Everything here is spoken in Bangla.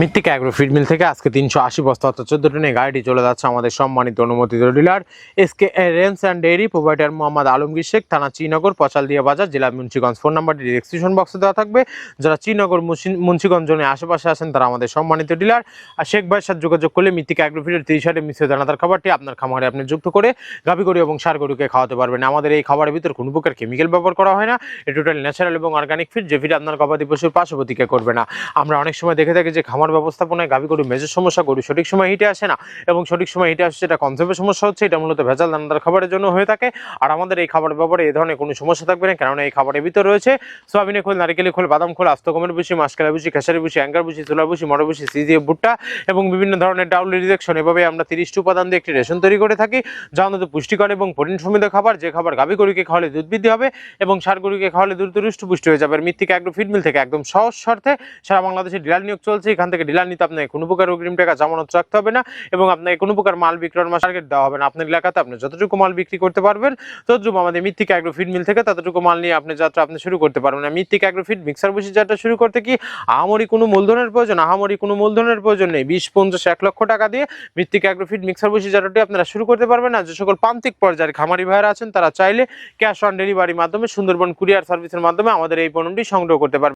মৃত্তিকা অ্যাগ্রো ফিড মিল থেকে আজকে 380 বস্তা অর্থাৎ 14 টনে গাড়িটি চলে যাচ্ছে আমাদের সম্মানিত অনুমোদিত dealer SK Reigns and dairy provider Mohammad Alamgir Sheikh, থানা শ্রীনগর, পচালদিয়া বাজার, জেলা মুন্সিগঞ্জ। ফোন নাম্বারটি ডিসক্রিপশন বক্সে দেওয়া থাকবে। যারা শ্রীনগর মুন্সিগঞ্জ জোনের আশেপাশে আছেন তারা আমাদের সম্মানিত ডিলার। আর শেখ ভাইয়ের সাথে যোগাযোগ করলে মৃত্তিকা অ্যাগ্রো ফিডের 30 মিশ্রিত দানাদার খাবারটি আপনার খামারে আপনি যুক্ত করে গাভী গরু এবং ষাঁড় গরুকে খাওয়াতে পারবেন। আমাদের এই খাবারের ভিতর কোনো প্রকার কেমিক্যাল ব্যবহার করা হয় না। এটা টোটাল ন্যাচারাল এবং অর্গানিক ফিড, যে ফিড আপনার গবাদি পশুর পার্শ্বপ্রতিক্রিয়া করবে না। আমরা অনেক সময় দেখে থাকি যে খামার ব্যবস্থাপনায় গাভী গরু মেজর সমস্যা, গরু সঠিক সময় হিটে আসে না এবং সঠিক সময় হিটে আসছে এটা কনসেপ্টের সমস্যা হচ্ছে। এটা মূলত ভেজাল দানাদার খাবারের জন্য হয়ে থাকে। আর আমাদের এই খাবারের ব্যাপারে এই ধরনের কোনো সমস্যা থাকবে না, কারণ এই খাবারের ভিতর রয়েছে সয়াবিনের খোল, নারিকেলের খোল, বাদাম খোল, আস্ত গমের ভুসি, মাসকলাই ভুসি, খেসারি ভুসি, অ্যাঙ্গার ভুসি, ছোলার ভুসি, মটর ভুসি, সিজিএফ ভুট্টা এবং বিভিন্ন ধরনের ডাউল রিজেকশন। এভাবে আমরা 30টি উপাদান দিয়ে একটি রেশন তৈরি করে থাকি, যা অন্তত পুষ্টিকর এবং প্রোটিন সমৃদ্ধ খাবার, যে খাবার গাভী গরুকে খাওয়ালে দুধ বৃদ্ধি হবে এবং ষাঁড় গরুকে খাওয়ালে দ্রুত হৃষ্টপুষ্ট হয়ে যাবে। মৃত্তিকা অ্যাগ্রো ফিড মিল থেকে একদম সহজ শর্তে সারা বাংলাদেশে ডিলার নিয়োগ চলছে। এখান থেকে ডিলার নিতে আপনাকে কোনো প্রকার অগ্রিম টাকা জামানত রাখতে হবে না এবং আপনাকে কোনো প্রকার মাল বিক্রয়ের টার্গেট দেওয়া হবে না। আপনার এলাকাতে আপনি যতটুকু মাল বিক্রি করতে পারবেন ততটুকু আমাদের মৃত্তিকা অ্যাগ্রো ফিড মিল থেকে ততটুকু মাল নিয়ে আপনি যাত্রা আপনি শুরু করতে পারবেন। মৃত্তিকা অ্যাগ্রো ফিড মিক্সার ভুসি যাত্রা শুরু করতে কি আহামরি কোনো মূলধনের প্রয়োজন নেই। 20, 50, 1 লক্ষ টাকা দিয়ে মৃত্তিকা অ্যাগ্রো ফিড মিক্সার ভুসি যাত্রাটি আপনারা শুরু করতে পারবেন। আর যে সকল প্রান্তিক পর্যায়ের খামারি ভাইরা আছেন তারা চাইলে ক্যাশ অন ডেলিভারির মাধ্যমে সুন্দরবন কুরিয়ার সার্ভিসের মাধ্যমে আমাদের এই পণ্যটি সংগ্রহ করতে পারবেন।